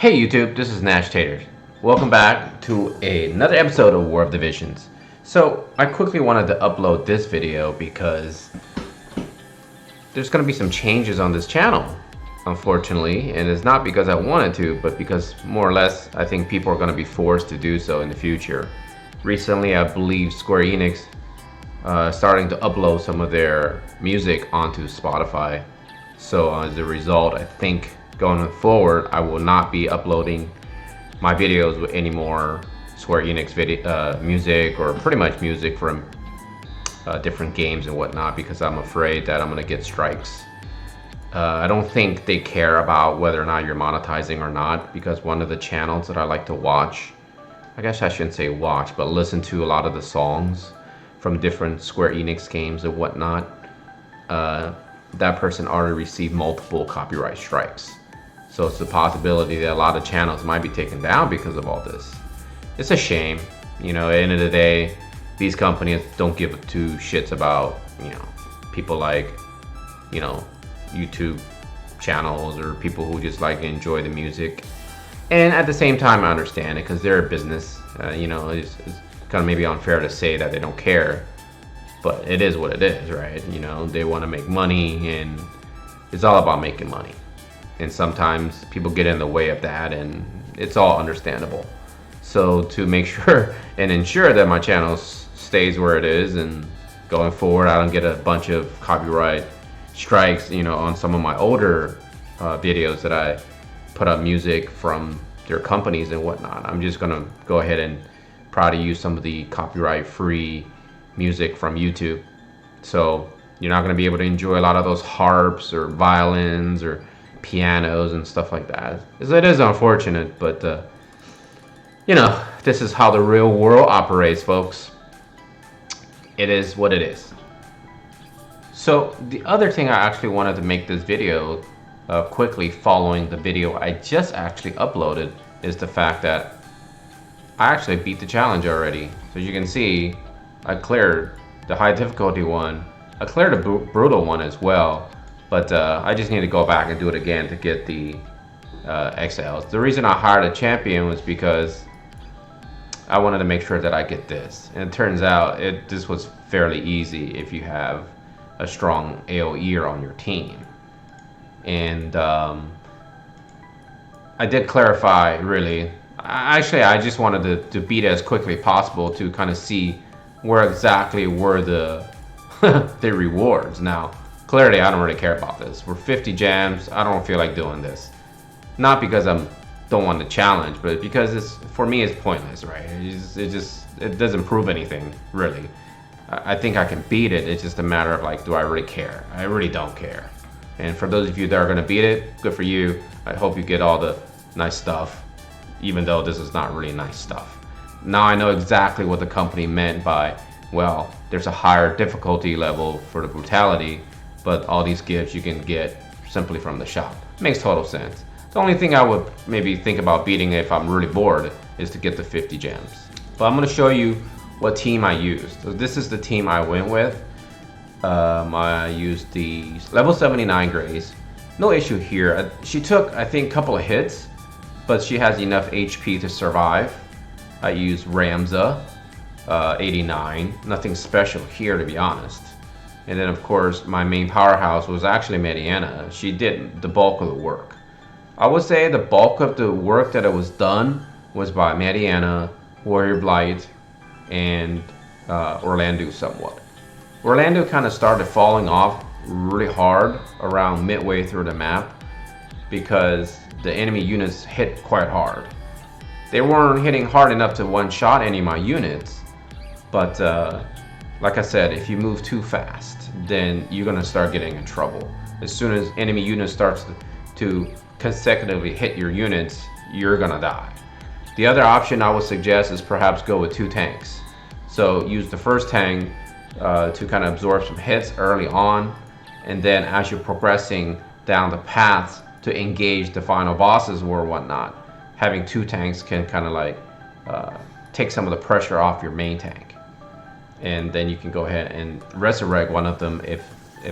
Hey YouTube, this is Nashtaters. Welcome back to another episode of War of Divisions. So I quickly wanted to upload this video because there's going to be some changes on this channel, unfortunately, and it's not because I wanted to, but because more or less I think people are going to be forced to do so in the future. Recently, I believe Square Enix starting to upload some of their music onto Spotify. So as a result, I think going forward, I will not be uploading my videos with any more Square Enix music, or pretty much music from different games and whatnot, because I'm afraid that I'm gonna get strikes. I don't think they care about whether or not you're monetizing or not, because one of the channels that I like to watch, I guess I shouldn't say watch, but listen to a lot of the songs from different Square Enix games and whatnot, that person already received multiple copyright strikes. So it's a possibility that a lot of channels might be taken down because of all this. It's a shame. You know, at the end of the day, these companies don't give two shits about, people like, YouTube channels or people who just like to enjoy the music. And at the same time, I understand it because they're a business. It's kind of maybe unfair to say that they don't care, but it is what it is, right? They want to make money, and it's all about making money. And sometimes people get in the way of that, and it's all understandable. So to make sure and ensure that my channel stays where it is, and going forward I don't get a bunch of copyright strikes, on some of my older videos that I put up music from their companies and whatnot, I'm just gonna go ahead and try to use some of the copyright free music from YouTube. So you're not gonna be able to enjoy a lot of those harps or violins or pianos and stuff like that. It is unfortunate, but this is how the real world operates, folks. It is what it is. So the other thing I actually wanted to make this video quickly following the video I just actually uploaded is the fact that I actually beat the challenge already. So as you can see, I cleared the high difficulty one. I cleared the brutal one as well. But I just need to go back and do it again to get the XLs. The reason I hired a champion was because I wanted to make sure that I get this. And it turns out this was fairly easy if you have a strong AoEer on your team. And I did clarify, really. Actually, I just wanted to beat it as quickly as possible to kind of see where exactly were the the rewards. Now, clearly, I don't really care about this. We're 50 gems. I don't feel like doing this. Not because I don't want the challenge, but because for me it's pointless, right? It doesn't prove anything, really. I think I can beat it. It's just a matter of like, do I really care? I really don't care. And for those of you that are gonna beat it, good for you. I hope you get all the nice stuff, even though this is not really nice stuff. Now I know exactly what the company meant by, well, there's a higher difficulty level for the brutality, but all these gifts you can get simply from the shop. Makes total sense. The only thing I would maybe think about beating if I'm really bored is to get the 50 gems. But I'm going to show you what team I used. So this is the team I went with. I used the level 79 Grace. No issue here. She took, I think, a couple of hits, but she has enough HP to survive. I used Ramza, 89. Nothing special here, to be honest. And then, of course, my main powerhouse was actually Mariana. She did the bulk of the work. I would say the bulk of the work that was done was by Mariana, Warrior Blight, and Orlando somewhat. Orlando kind of started falling off really hard around midway through the map because the enemy units hit quite hard. They weren't hitting hard enough to one-shot any of my units, but like I said, if you move too fast, then you're gonna start getting in trouble. As soon as enemy units starts to consecutively hit your units, you're gonna die. The other option I would suggest is perhaps go with 2 tanks. So use the first tank to kind of absorb some hits early on, and then as you're progressing down the path to engage the final bosses or whatnot, having 2 tanks can kind of like take some of the pressure off your main tank. And then you can go ahead and resurrect one of them if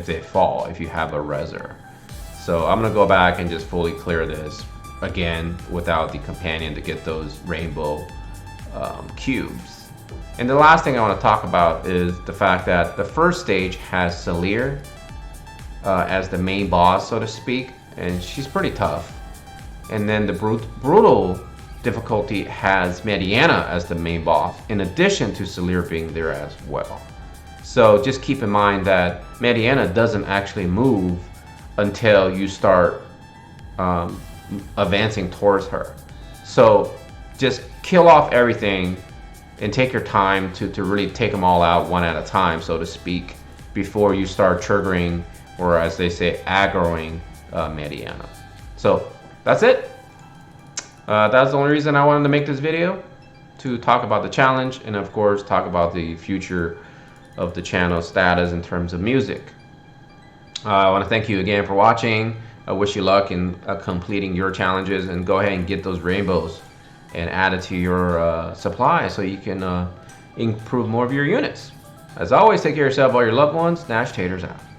they fall, if you have a reser. So I'm gonna go back and just fully clear this again without the companion to get those rainbow cubes. And the last thing I want to talk about is the fact that the first stage has Celir as the main boss, so to speak, and she's pretty tough. And then the brutal difficulty has Mariana as the main boss, in addition to Celir being there as well. So just keep in mind that Mariana doesn't actually move until you start advancing towards her. So just kill off everything and take your time to really take them all out one at a time, so to speak, before you start triggering, or as they say, aggroing Mariana. So that's it. That's the only reason I wanted to make this video, to talk about the challenge and of course talk about the future of the channel status in terms of music. I want to thank you again for watching. I wish you luck in completing your challenges, and go ahead and get those rainbows and add it to your supply so you can improve more of your units. As always, take care of yourself, all your loved ones. Nashtaters out.